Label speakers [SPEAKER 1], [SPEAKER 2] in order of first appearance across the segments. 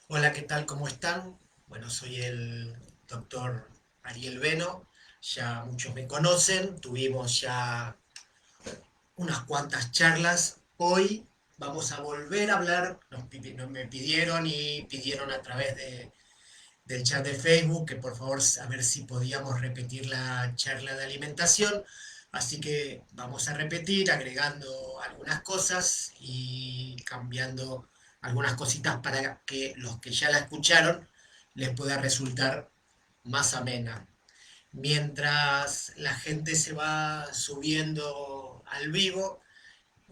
[SPEAKER 1] Hola, ¿qué tal? ¿Cómo están? Bueno, soy el doctor Ariel Beno. Ya muchos me conocen, tuvimos ya unas cuantas charlas. Hoy vamos a volver a hablar, me pidieron y pidieron a través del chat de Facebook que por favor a ver si podíamos repetir la charla de alimentación. Así que vamos a repetir agregando algunas cosas y cambiando algunas cositas para que los que ya la escucharon les pueda resultar más amena. Mientras la gente se va subiendo al vivo,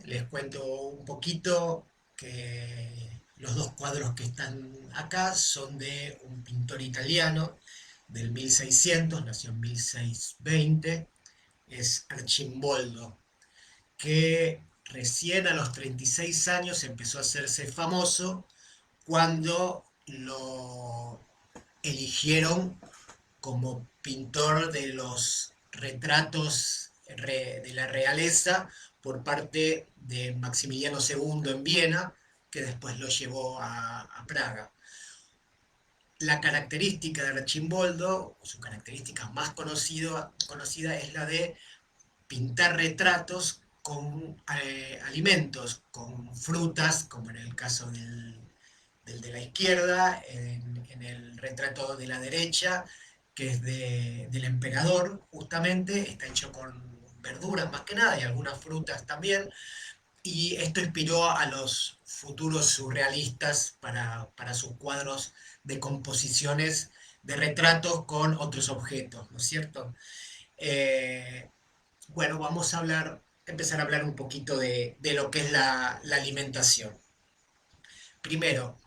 [SPEAKER 1] les cuento un poquito que los dos cuadros que están acá son de un pintor italiano del 1600, nació en 1620, es Arcimboldo, que recién a los 36 años empezó a hacerse famoso cuando lo eligieron como pintor de los retratos de la realeza por parte de Maximiliano II en Viena, que después lo llevó a Praga. La característica de Archimboldo, su característica más conocida es la de pintar retratos con alimentos, con frutas, como en el caso del de la izquierda, en el retrato de la derecha, que es del emperador, justamente, está hecho con verduras más que nada y algunas frutas también, y esto inspiró a los futuros surrealistas para sus cuadros de composiciones de retratos con otros objetos, ¿no es cierto? Eh, bueno, vamos a empezar a hablar un poquito de lo que es la alimentación. Primero,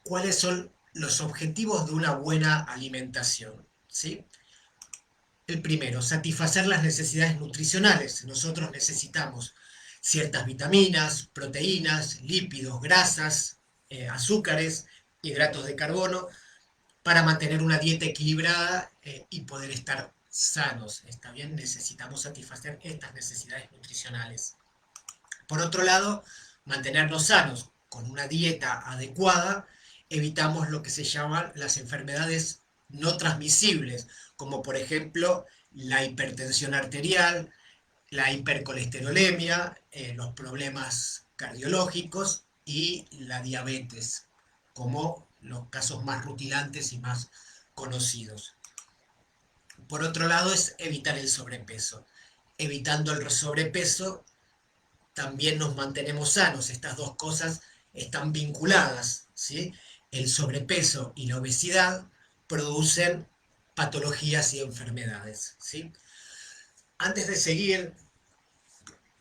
[SPEAKER 1] ¿cuáles son los objetivos de una buena alimentación? ¿Sí? El primero, satisfacer las necesidades nutricionales. Nosotros necesitamos ciertas vitaminas, proteínas, lípidos, grasas, azúcares, hidratos de carbono, para mantener una dieta equilibrada y poder estar sanos. ¿Está bien? Necesitamos satisfacer estas necesidades nutricionales. Por otro lado, mantenernos sanos con una dieta adecuada, evitamos lo que se llaman las enfermedades no transmisibles, como por ejemplo la hipertensión arterial, la hipercolesterolemia, los problemas cardiológicos y la diabetes, como los casos más rutilantes y más conocidos. Por otro lado, es evitar el sobrepeso. Evitando el sobrepeso, también nos mantenemos sanos. Estas dos cosas están vinculadas, ¿sí? El sobrepeso y la obesidad producen patologías y enfermedades, ¿sí? Antes de seguir,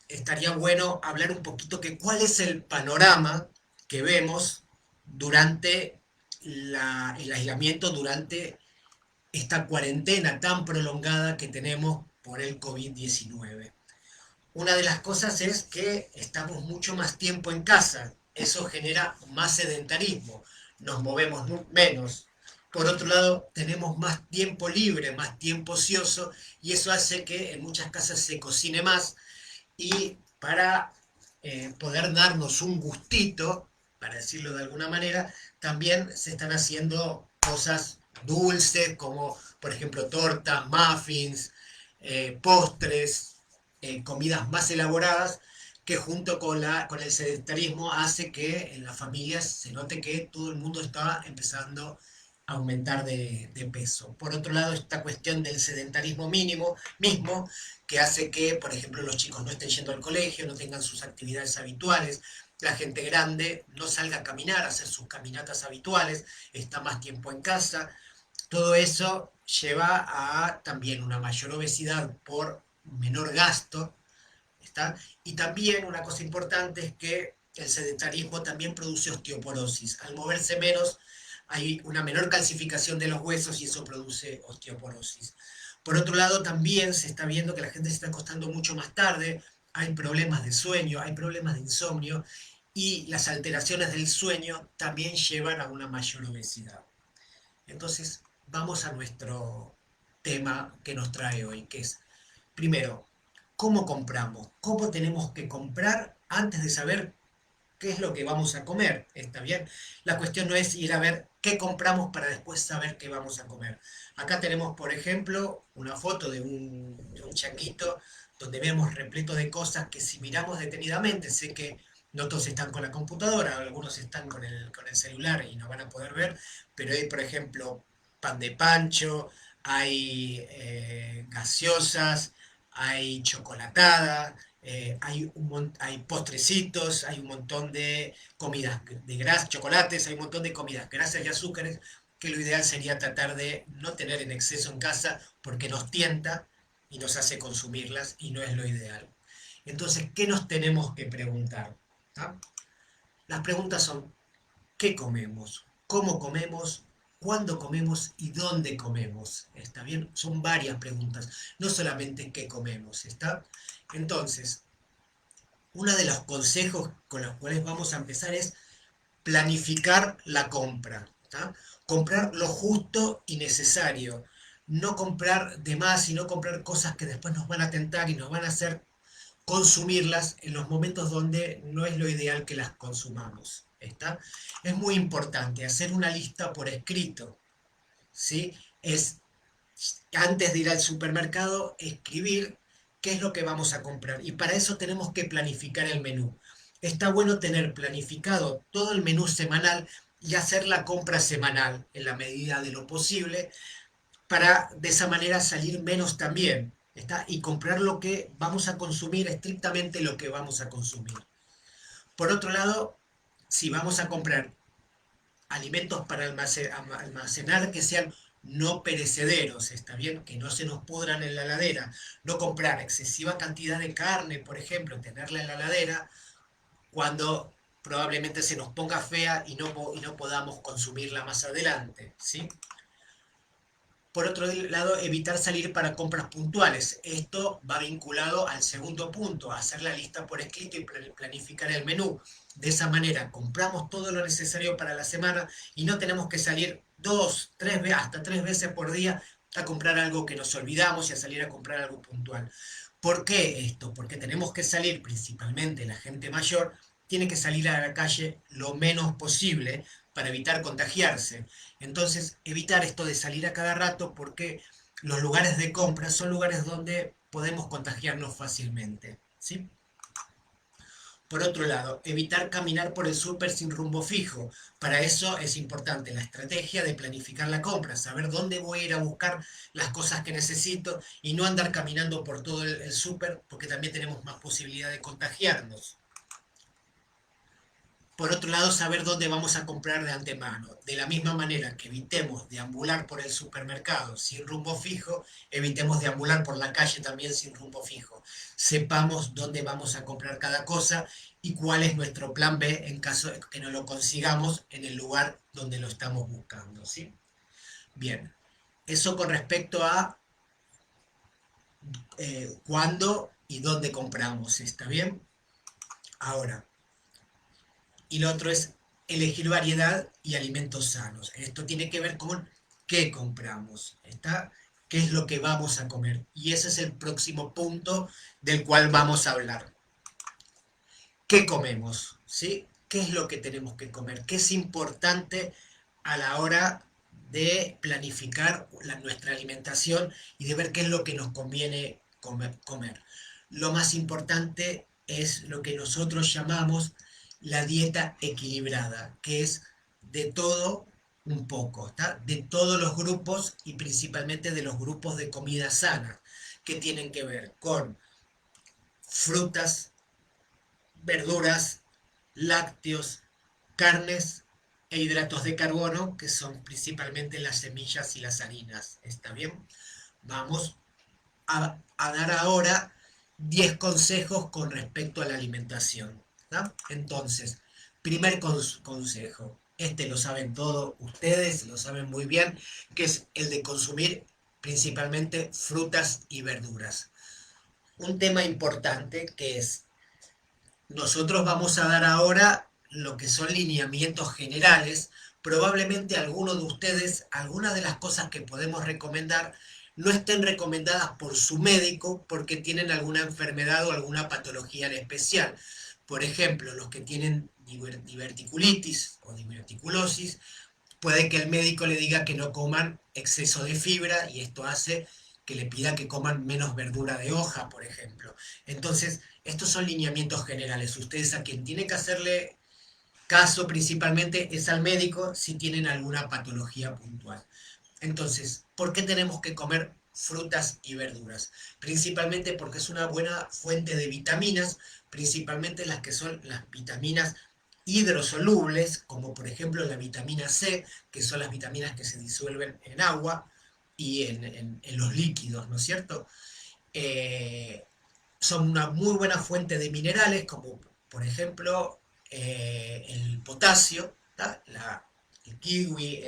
[SPEAKER 1] estaría bueno hablar un poquito que cuál es el panorama que vemos durante el aislamiento, durante esta cuarentena tan prolongada que tenemos por el COVID-19. Una de las cosas es que estamos mucho más tiempo en casa. Eso genera más sedentarismo. Nos movemos menos. Por otro lado, tenemos más tiempo libre, más tiempo ocioso, y eso hace que en muchas casas se cocine más. Y para poder darnos un gustito, para decirlo de alguna manera, también se están haciendo cosas dulces, como por ejemplo tortas, muffins, postres, comidas más elaboradas, que junto con el sedentarismo hace que en las familias se note que todo el mundo está empezando a aumentar de peso. Por otro lado, esta cuestión del sedentarismo mínimo mismo, que hace que, por ejemplo, los chicos no estén yendo al colegio, no tengan sus actividades habituales, la gente grande no salga a caminar, a hacer sus caminatas habituales, está más tiempo en casa. Todo eso lleva a también una mayor obesidad por menor gasto, ¿está? Y también una cosa importante es que el sedentarismo también produce osteoporosis. Al moverse menos hay una menor calcificación de los huesos y eso produce osteoporosis. Por otro lado, también se está viendo que la gente se está acostando mucho más tarde, hay problemas de sueño, hay problemas de insomnio y las alteraciones del sueño también llevan a una mayor obesidad. Entonces, vamos a nuestro tema que nos trae hoy, que es, primero, ¿cómo compramos? ¿Cómo tenemos que comprar antes de saber qué es lo que vamos a comer, ¿está bien? La cuestión no es ir a ver qué compramos para después saber qué vamos a comer. Acá tenemos, por ejemplo, una foto de un changuito donde vemos repleto de cosas que si miramos detenidamente, sé que no todos están con la computadora, algunos están con el celular y no van a poder ver, pero hay, por ejemplo, pan de pancho, hay gaseosas, hay chocolatada, hay postrecitos, hay un montón de comidas de grasas, chocolates, hay un montón de comidas grasas y azúcares que lo ideal sería tratar de no tener en exceso en casa porque nos tienta y nos hace consumirlas y no es lo ideal. Entonces, ¿qué nos tenemos que preguntar? ¿Ah? Las preguntas son, ¿qué comemos? ¿Cómo comemos? ¿Cuándo comemos? ¿Y dónde comemos? ¿Está bien? Son varias preguntas, no solamente qué comemos, ¿está? Entonces, uno de los consejos con los cuales vamos a empezar es planificar la compra, ¿tá? Comprar lo justo y necesario, no comprar de más y no comprar cosas que después nos van a tentar y nos van a hacer consumirlas en los momentos donde no es lo ideal que las consumamos. ¿Está? Es muy importante hacer una lista por escrito, ¿sí? Es antes de ir al supermercado, escribir qué es lo que vamos a comprar. Y para eso tenemos que planificar el menú. Está bueno tener planificado todo el menú semanal y hacer la compra semanal en la medida de lo posible para de esa manera salir menos también. ¿Está? Y comprar lo que vamos a consumir, estrictamente lo que vamos a consumir. Por otro lado, si vamos a comprar alimentos para almacenar que sean no perecederos, ¿está bien? Que no se nos pudran en la heladera. No comprar excesiva cantidad de carne, por ejemplo, tenerla en la heladera cuando probablemente se nos ponga fea y no podamos consumirla más adelante, ¿sí? Por otro lado, evitar salir para compras puntuales. Esto va vinculado al segundo punto, hacer la lista por escrito y planificar el menú. De esa manera, compramos todo lo necesario para la semana y no tenemos que salir dos, tres veces, hasta tres veces por día a comprar algo que nos olvidamos y a salir a comprar algo puntual. ¿Por qué esto? Porque tenemos que salir, principalmente la gente mayor, tiene que salir a la calle lo menos posible para evitar contagiarse. Entonces, evitar esto de salir a cada rato porque los lugares de compra son lugares donde podemos contagiarnos fácilmente, ¿sí? Por otro lado, evitar caminar por el súper sin rumbo fijo. Para eso es importante la estrategia de planificar la compra, saber dónde voy a ir a buscar las cosas que necesito y no andar caminando por todo el súper porque también tenemos más posibilidad de contagiarnos. Por otro lado, saber dónde vamos a comprar de antemano. De la misma manera que evitemos deambular por el supermercado sin rumbo fijo, evitemos deambular por la calle también sin rumbo fijo. Sepamos dónde vamos a comprar cada cosa y cuál es nuestro plan B en caso de que no lo consigamos en el lugar donde lo estamos buscando, ¿sí? Bien, eso con respecto a cuándo y dónde compramos, ¿está bien? Ahora, y lo otro es elegir variedad y alimentos sanos. Esto tiene que ver con qué compramos, ¿está? ¿Qué es lo que vamos a comer? Y ese es el próximo punto del cual vamos a hablar. ¿Qué comemos? ¿Sí? ¿Qué es lo que tenemos que comer? ¿Qué es importante a la hora de planificar nuestra alimentación y de ver qué es lo que nos conviene comer? Lo más importante es lo que nosotros llamamos la dieta equilibrada, que es de todo un poco, ¿está? De todos los grupos y principalmente de los grupos de comida sana, que tienen que ver con frutas, verduras, lácteos, carnes e hidratos de carbono, que son principalmente las semillas y las harinas. ¿Está bien? Vamos a dar ahora 10 consejos con respecto a la alimentación. ¿No? Entonces, primer consejo, este lo saben todos ustedes, lo saben muy bien, que es el de consumir principalmente frutas y verduras. Un tema importante que es, nosotros vamos a dar ahora lo que son lineamientos generales. Probablemente algunos de ustedes, algunas de las cosas que podemos recomendar, no estén recomendadas por su médico porque tienen alguna enfermedad o alguna patología en especial. Por ejemplo, los que tienen diverticulitis o diverticulosis, puede que el médico le diga que no coman exceso de fibra y esto hace que le pida que coman menos verdura de hoja, por ejemplo. Entonces, estos son lineamientos generales. Ustedes a quien tienen que hacerle caso principalmente es al médico si tienen alguna patología puntual. Entonces, ¿por qué tenemos que comer frutas y verduras? Principalmente porque es una buena fuente de vitaminas, principalmente las que son las vitaminas hidrosolubles, como por ejemplo la vitamina C, que son las vitaminas que se disuelven en agua y en los líquidos, ¿no es cierto? Eh, Son una muy buena fuente de minerales, como por ejemplo el potasio, el kiwi,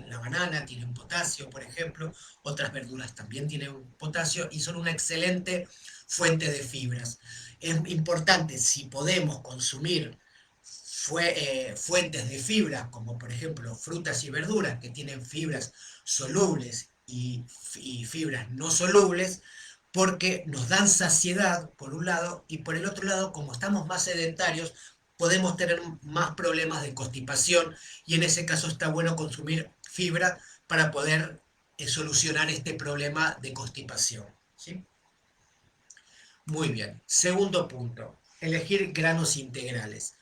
[SPEAKER 1] la banana tienen potasio, por ejemplo, otras verduras también tienen potasio y son una excelente fuente de fibras. Es importante, si podemos consumir fuentes de fibras, como por ejemplo frutas y verduras que tienen fibras solubles y fibras no solubles, porque nos dan saciedad, por un lado, y por el otro lado, como estamos más sedentarios, podemos tener más problemas de constipación y en ese caso está bueno consumir fibra para poder solucionar este problema de constipación. ¿Sí? Muy bien. Segundo punto, elegir granos integrales.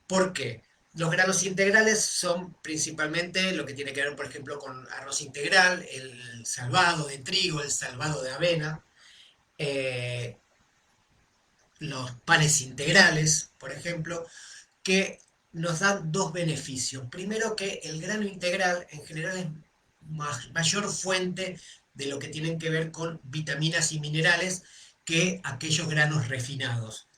[SPEAKER 1] ¿Por qué? Los granos integrales son principalmente lo que tiene que ver, por ejemplo, con arroz integral, el salvado de trigo, el salvado de avena, eh, los panes integrales, por ejemplo, que nos dan dos beneficios. Primero, que el grano integral en general es mayor fuente de lo que tienen que ver con vitaminas y minerales que aquellos granos refinados.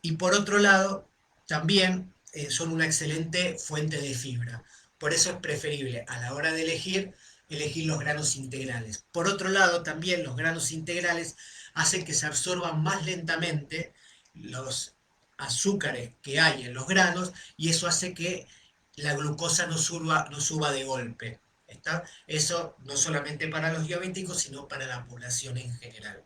[SPEAKER 1] Y por otro lado, también son una excelente fuente de fibra. Por eso es preferible a la hora de elegir los granos integrales. Por otro lado, también los granos integrales hacen que se absorban más lentamente los azúcares que hay en los granos y eso hace que la glucosa no suba de golpe. ¿Está? Eso no solamente para los diabéticos, sino para la población en general.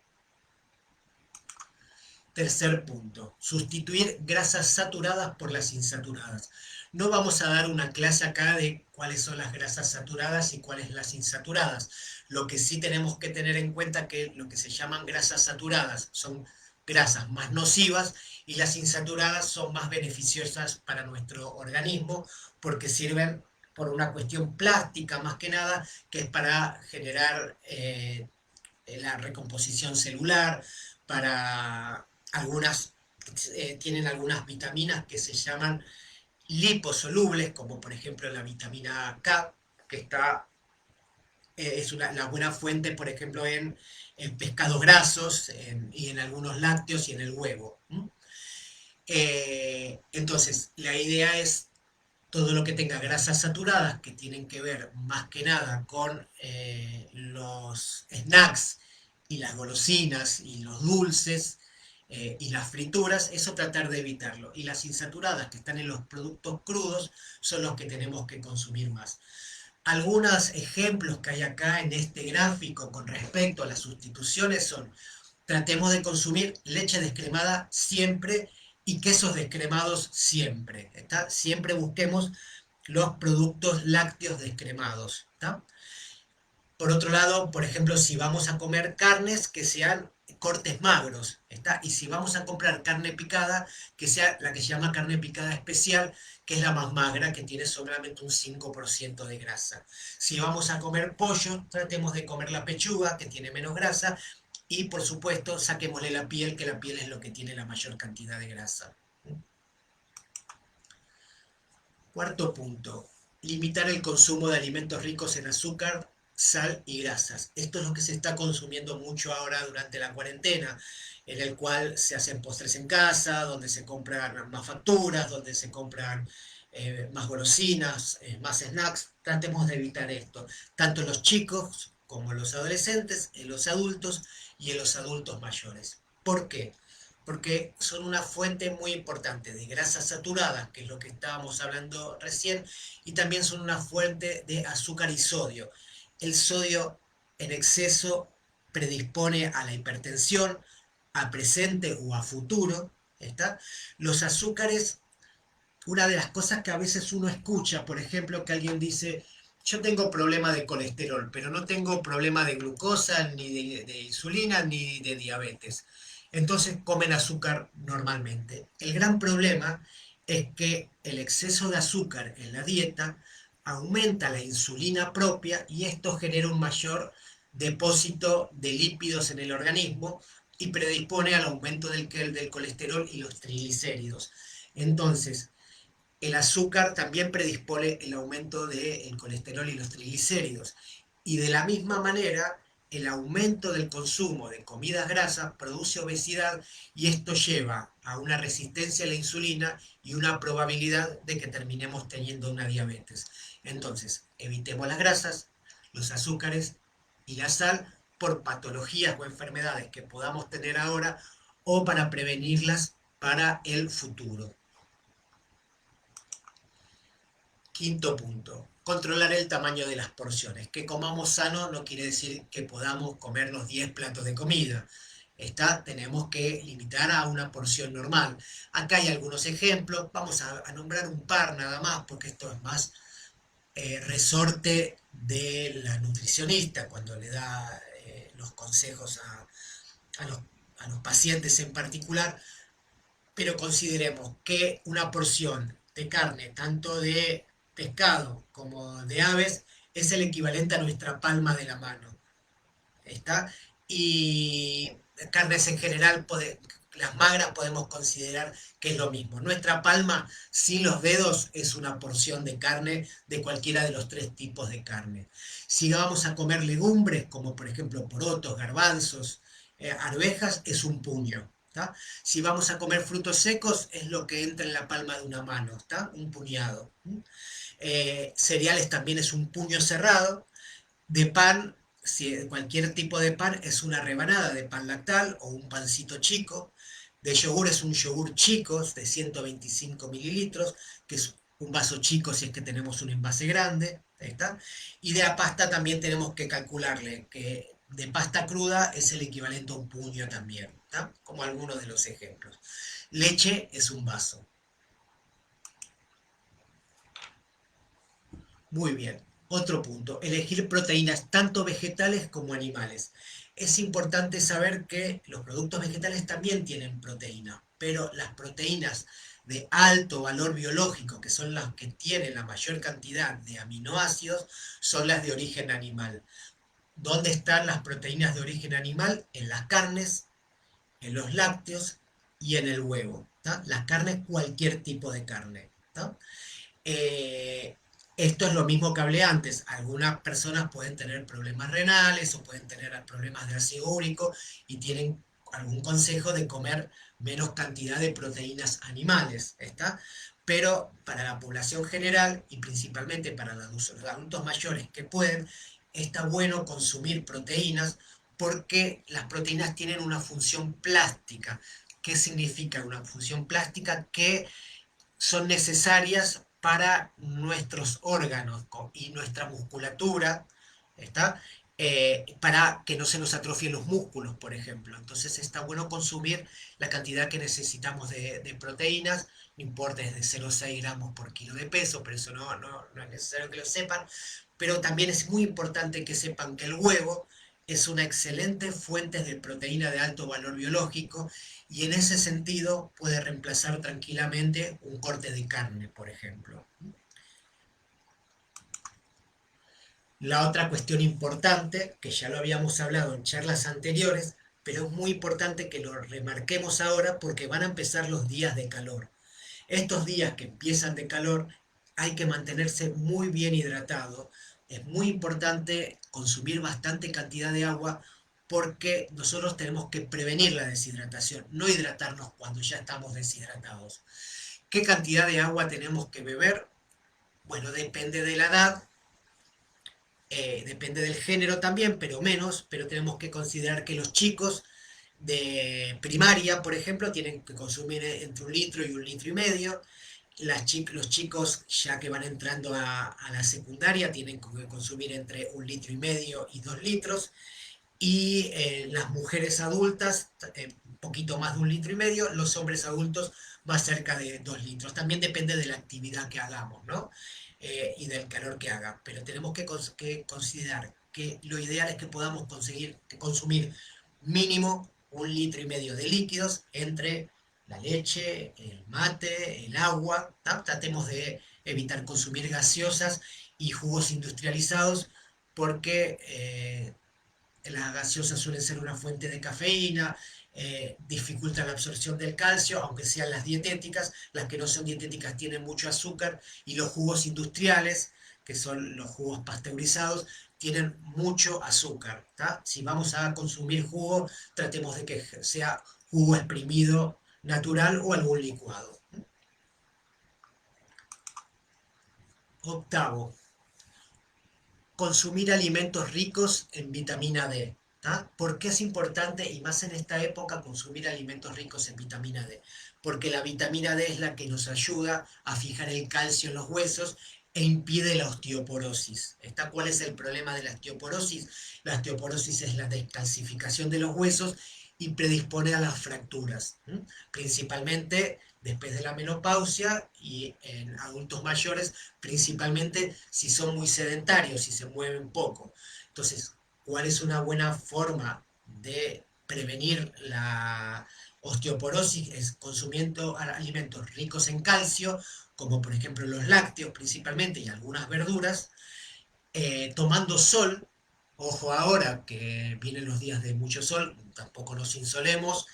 [SPEAKER 1] Tercer punto, sustituir grasas saturadas por las insaturadas. No vamos a dar una clase acá de cuáles son las grasas saturadas y cuáles las insaturadas. Lo que sí tenemos que tener en cuenta que lo que se llaman grasas saturadas son grasas más nocivas y las insaturadas son más beneficiosas para nuestro organismo porque sirven por una cuestión plástica más que nada, que es para generar la recomposición celular, para algunas, tienen algunas vitaminas que se llaman liposolubles, como por ejemplo la vitamina K, que es la buena fuente, por ejemplo, en pescados grasos y en algunos lácteos y en el huevo. Entonces, la idea es todo lo que tenga grasas saturadas, que tienen que ver más que nada con los snacks y las golosinas y los dulces y las frituras, eso tratar de evitarlo. Y las insaturadas que están en los productos crudos son los que tenemos que consumir más. Algunos ejemplos que hay acá en este gráfico con respecto a las sustituciones son: tratemos de consumir leche descremada siempre y quesos descremados siempre. ¿Está? Siempre busquemos los productos lácteos descremados. ¿Está? Por otro lado, por ejemplo, si vamos a comer carnes, que sean cortes magros, ¿está? Y si vamos a comprar carne picada, que sea la que se llama carne picada especial, que es la más magra, que tiene solamente un 5% de grasa. Si vamos a comer pollo, tratemos de comer la pechuga, que tiene menos grasa, y por supuesto, saquémosle la piel, que la piel es lo que tiene la mayor cantidad de grasa. Cuarto punto, limitar el consumo de alimentos ricos en azúcar, sal y grasas. Esto es lo que se está consumiendo mucho ahora durante la cuarentena, en el cual se hacen postres en casa, donde se compran más facturas, donde se compran más golosinas, más snacks. Tratemos de evitar esto, tanto en los chicos como en los adolescentes, en los adultos y en los adultos mayores. ¿Por qué? Porque son una fuente muy importante de grasas saturadas, que es lo que estábamos hablando recién, y también son una fuente de azúcar y sodio. El sodio en exceso predispone a la hipertensión, a presente o a futuro, ¿Está? Los azúcares, una de las cosas que a veces uno escucha, por ejemplo, que alguien dice, yo tengo problema de colesterol, pero no tengo problema de glucosa, ni de insulina, ni de diabetes. Entonces comen azúcar normalmente. El gran problema es que el exceso de azúcar en la dieta aumenta la insulina propia y esto genera un mayor depósito de lípidos en el organismo y predispone al aumento del colesterol y los triglicéridos. Entonces, el azúcar también predispone el aumento del colesterol y los triglicéridos. Y de la misma manera, el aumento del consumo de comidas grasas produce obesidad y esto lleva a una resistencia a la insulina y una probabilidad de que terminemos teniendo una diabetes. Entonces, evitemos las grasas, los azúcares y la sal por patologías o enfermedades que podamos tener ahora o para prevenirlas para el futuro. Quinto punto, controlar el tamaño de las porciones. Que comamos sano no quiere decir que podamos comernos 10 platos de comida. Tenemos que limitar a una porción normal. Acá hay algunos ejemplos, vamos a nombrar un par nada más, porque esto es más resorte de la nutricionista cuando le da los consejos a los, a los pacientes en particular, pero consideremos que una porción de carne, tanto de pescado como de aves, es el equivalente a nuestra palma de la mano. ¿Está? Y carnes en general, las magras podemos considerar que es lo mismo. Nuestra palma sin los dedos es una porción de carne de cualquiera de los tres tipos de carne. Si vamos a comer legumbres, como por ejemplo porotos, garbanzos, arvejas, es un puño. ¿Tá? Si vamos a comer frutos secos, es lo que entra en la palma de una mano, ¿tá? Un puñado. Cereales también es un puño cerrado. De pan, si cualquier tipo de pan es una rebanada de pan lactal o un pancito chico. De yogur es un yogur chico de 125 mililitros, que es un vaso chico si es que tenemos un envase grande. ¿Está? Y de la pasta también tenemos que calcularle que de pasta cruda es el equivalente a un puño también, ¿está? Como algunos de los ejemplos. Leche es un vaso. Muy bien. Otro punto, elegir proteínas tanto vegetales como animales. Es importante saber que los productos vegetales también tienen proteína, pero las proteínas de alto valor biológico, que son las que tienen la mayor cantidad de aminoácidos, son las de origen animal. ¿Dónde están las proteínas de origen animal? En las carnes, en los lácteos y en el huevo. ¿Tá? Las carnes, cualquier tipo de carne. ¿Tá? Eh, Esto es lo mismo que hablé antes. Algunas personas pueden tener problemas renales o pueden tener problemas de ácido úrico y tienen algún consejo de comer menos cantidad de proteínas animales, ¿está? Pero para la población general y principalmente para los adultos mayores que pueden, está bueno consumir proteínas porque las proteínas tienen una función plástica. ¿Qué significa una función plástica? Que son necesarias para nuestros órganos y nuestra musculatura, ¿está? Para que no se nos atrofien los músculos, por ejemplo. Entonces está bueno consumir la cantidad que necesitamos de proteínas, no importa, es de 0,6 gramos por kilo de peso, pero eso no es necesario que lo sepan. Pero también es muy importante que sepan que el huevo es una excelente fuente de proteína de alto valor biológico y en ese sentido puede reemplazar tranquilamente un corte de carne, por ejemplo. La otra cuestión importante, que ya lo habíamos hablado en charlas anteriores, pero es muy importante que lo remarquemos ahora porque van a empezar los días de calor. Estos días que empiezan de calor hay que mantenerse muy bien hidratado. Es muy importante consumir bastante cantidad de agua porque nosotros tenemos que prevenir la deshidratación, no hidratarnos cuando ya estamos deshidratados. ¿Qué cantidad de agua tenemos que beber? Bueno, depende de la edad, depende del género también, pero menos, pero tenemos que considerar que los chicos de primaria, por ejemplo, tienen que consumir entre 1 litro y 1,5 litros. Los chicos ya que van entrando a la secundaria tienen que consumir entre 1,5 litros y 2 litros. y las mujeres adultas un poquito más de 1,5 litros, los hombres adultos más cerca de 2 litros. También depende de la actividad que hagamos, ¿no? Y del calor que haga. Pero tenemos que considerar que lo ideal es que podamos conseguir que consumir mínimo 1,5 litros de líquidos entre la leche, el mate, el agua. ¿tá? Tratemos de evitar consumir gaseosas y jugos industrializados porque las gaseosas suelen ser una fuente de cafeína, dificultan la absorción del calcio, aunque sean las dietéticas. Las que no son dietéticas tienen mucho azúcar, y los jugos industriales, que son los jugos pasteurizados, tienen mucho azúcar. ¿tá? Si vamos a consumir jugo, tratemos de que sea jugo exprimido natural o algún licuado. Octavo, consumir alimentos ricos en vitamina D. ¿tá? ¿Por qué es importante, y más en esta época, consumir alimentos ricos en vitamina D? Porque la vitamina D es la que nos ayuda a fijar el calcio en los huesos e impide la osteoporosis. ¿Está? ¿Cuál es el problema de la osteoporosis? La osteoporosis es la descalcificación de los huesos y predispone a las fracturas, principalmente después de la menopausia y en adultos mayores, principalmente si son muy sedentarios, si se mueven poco. Entonces, ¿cuál es una buena forma de prevenir la osteoporosis? Es consumiendo alimentos ricos en calcio, como por ejemplo los lácteos principalmente y algunas verduras, tomando sol. Ojo ahora que vienen los días de mucho sol, tampoco nos insolemos,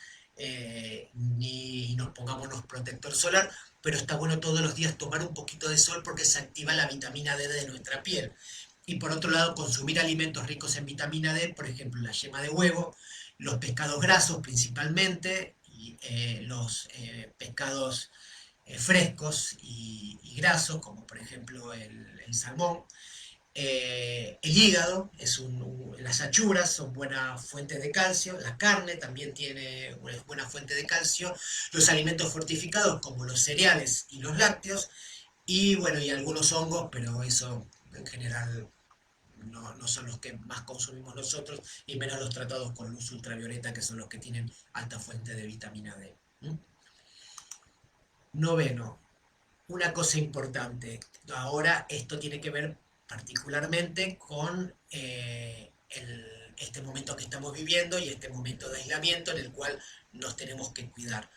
[SPEAKER 1] ni nos pongámonos protector solar, pero está bueno todos los días tomar un poquito de sol porque se activa la vitamina D de nuestra piel. Y por otro lado, consumir alimentos ricos en vitamina D, por ejemplo, la yema de huevo, los pescados grasos principalmente, y los pescados frescos y grasos, como por ejemplo el salmón. El hígado, las achuras son buena fuente de calcio, la carne también tiene una buena fuente de calcio, los alimentos fortificados como los cereales y los lácteos, y bueno, y algunos hongos, pero eso en general no son los que más consumimos nosotros, y menos los tratados con luz ultravioleta, que son los que tienen alta fuente de vitamina D. ¿Mm? Noveno, una cosa importante. Ahora esto tiene que ver particularmente con este momento que estamos viviendo y este momento de aislamiento en el cual nos tenemos que cuidar.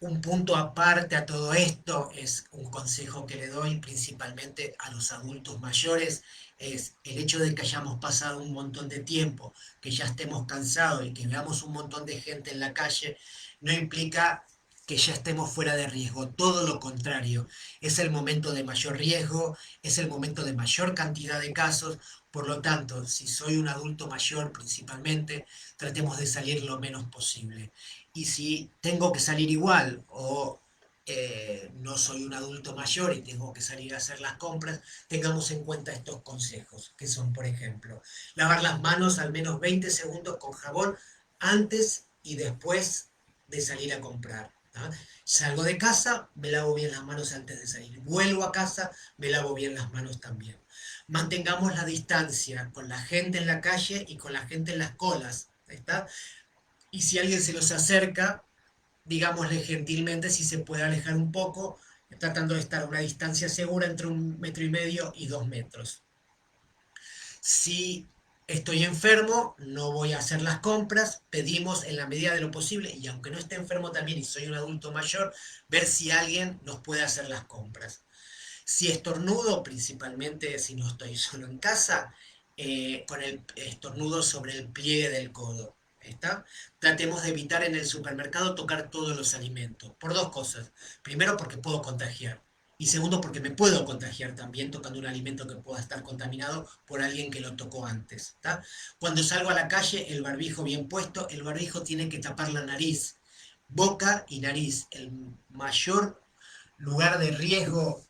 [SPEAKER 1] Un punto aparte a todo esto es un consejo que le doy principalmente a los adultos mayores, es el hecho de que hayamos pasado un montón de tiempo, que ya estemos cansados y que veamos un montón de gente en la calle, no implica que ya estemos fuera de riesgo, todo lo contrario, es el momento de mayor riesgo, es el momento de mayor cantidad de casos. Por lo tanto, si soy un adulto mayor principalmente, tratemos de salir lo menos posible. Y si tengo que salir igual o no soy un adulto mayor y tengo que salir a hacer las compras, tengamos en cuenta estos consejos, que son, por ejemplo, lavar las manos al menos 20 segundos con jabón antes y después de salir a comprar. ¿tá? Salgo de casa, me lavo bien las manos antes de salir. Vuelvo a casa, me lavo bien las manos también. Mantengamos la distancia con la gente en la calle y con la gente en las colas. ¿Está? Y si alguien se nos acerca, digámosle gentilmente si se puede alejar un poco, tratando de estar a una distancia segura entre 1,5 metros y 2 metros. Si estoy enfermo, no voy a hacer las compras, pedimos en la medida de lo posible, y aunque no esté enfermo también y soy un adulto mayor, ver si alguien nos puede hacer las compras. Si estornudo, principalmente si no estoy solo en casa, con el estornudo sobre el pliegue del codo. ¿Está? Tratemos de evitar en el supermercado tocar todos los alimentos, por dos cosas. Primero, porque puedo contagiar. Y segundo, porque me puedo contagiar también tocando un alimento que pueda estar contaminado por alguien que lo tocó antes. ¿está? Cuando salgo a la calle, el barbijo bien puesto, el barbijo tiene que tapar la nariz, boca y nariz. El mayor lugar de riesgo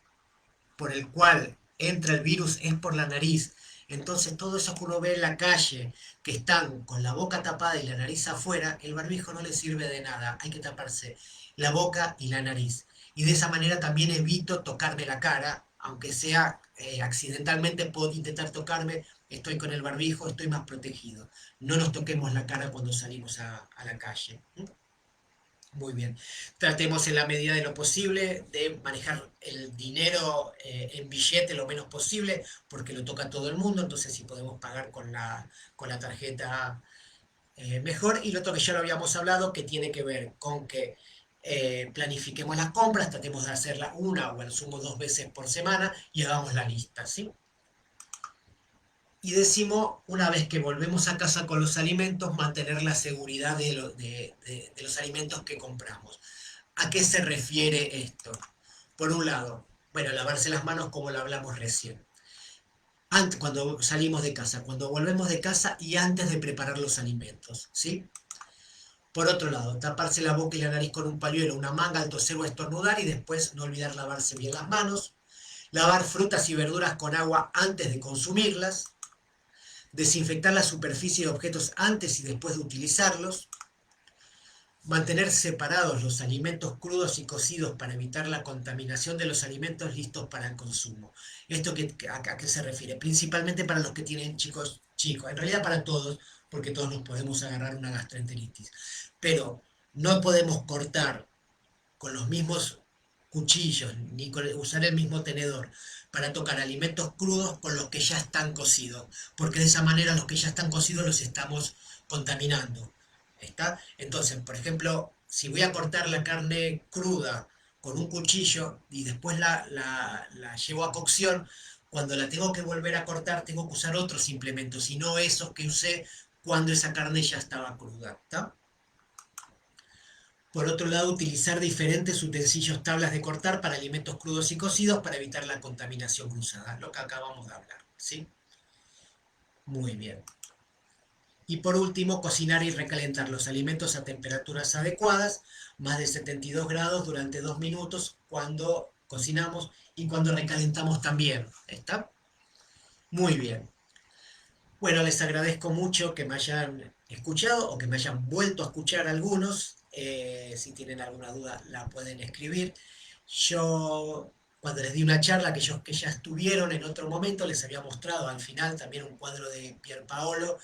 [SPEAKER 1] por el cual entra el virus es por la nariz. Entonces, todo eso que uno ve en la calle, que están con la boca tapada y la nariz afuera, el barbijo no le sirve de nada. Hay que taparse la boca y la nariz. Y de esa manera también evito tocarme la cara, aunque sea accidentalmente, puedo intentar tocarme estoy con el barbijo, estoy más protegido. No nos toquemos la cara cuando salimos a la calle. Muy bien. Tratemos en la medida de lo posible de manejar el dinero en billete lo menos posible, porque lo toca todo el mundo, entonces si podemos pagar con la tarjeta mejor. Y lo otro que ya lo habíamos hablado, que tiene que ver con que planifiquemos las compras, tratemos de hacerla una o al sumo 2 veces por semana y hagamos la lista, ¿sí? Y decimos, una vez que volvemos a casa con los alimentos, mantener la seguridad de los alimentos que compramos. ¿A qué se refiere esto? Por un lado, bueno, lavarse las manos como lo hablamos recién. Antes, cuando salimos de casa, cuando volvemos de casa y antes de preparar los alimentos, ¿sí? Por otro lado, taparse la boca y la nariz con un pañuelo, una manga al toser o estornudar y después no olvidar lavarse bien las manos. Lavar frutas y verduras con agua antes de consumirlas. Desinfectar la superficie de objetos antes y después de utilizarlos. Mantener separados los alimentos crudos y cocidos para evitar la contaminación de los alimentos listos para el consumo. ¿Esto a qué se refiere? Principalmente para los que tienen chicos, en realidad para todos, porque todos nos podemos agarrar una gastroenteritis. Pero no podemos cortar con los mismos cuchillos, ni usar el mismo tenedor para tocar alimentos crudos con los que ya están cocidos, porque de esa manera los que ya están cocidos los estamos contaminando. ¿Está? Entonces, por ejemplo, si voy a cortar la carne cruda con un cuchillo y después la llevo a cocción, cuando la tengo que volver a cortar tengo que usar otros implementos y no esos que usé cuando esa carne ya estaba cruda. ¿Está? Por otro lado, utilizar diferentes utensilios, tablas de cortar para alimentos crudos y cocidos para evitar la contaminación cruzada, lo que acabamos de hablar. ¿Sí? Muy bien. Y por último, cocinar y recalentar los alimentos a temperaturas adecuadas, más de 72 grados durante 2 minutos cuando cocinamos y cuando recalentamos también. ¿Está? Muy bien. Bueno, les agradezco mucho que me hayan escuchado o que me hayan vuelto a escuchar algunos. Si tienen alguna duda, la pueden escribir. Yo, cuando les di una charla, aquellos que ya estuvieron en otro momento, les había mostrado al final también un cuadro de Pierpaolo,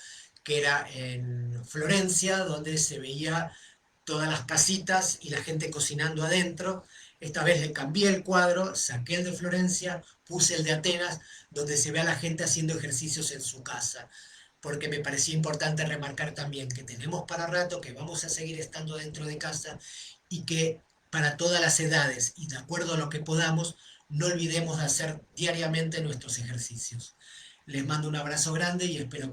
[SPEAKER 1] que era en Florencia, donde se veía todas las casitas y la gente cocinando adentro. Esta vez le cambié el cuadro, saqué el de Florencia, puse el de Atenas, donde se ve a la gente haciendo ejercicios en su casa, porque me parecía importante remarcar también que tenemos para rato, que vamos a seguir estando dentro de casa y que para todas las edades y de acuerdo a lo que podamos, no olvidemos de hacer diariamente nuestros ejercicios. Les mando un abrazo grande y espero que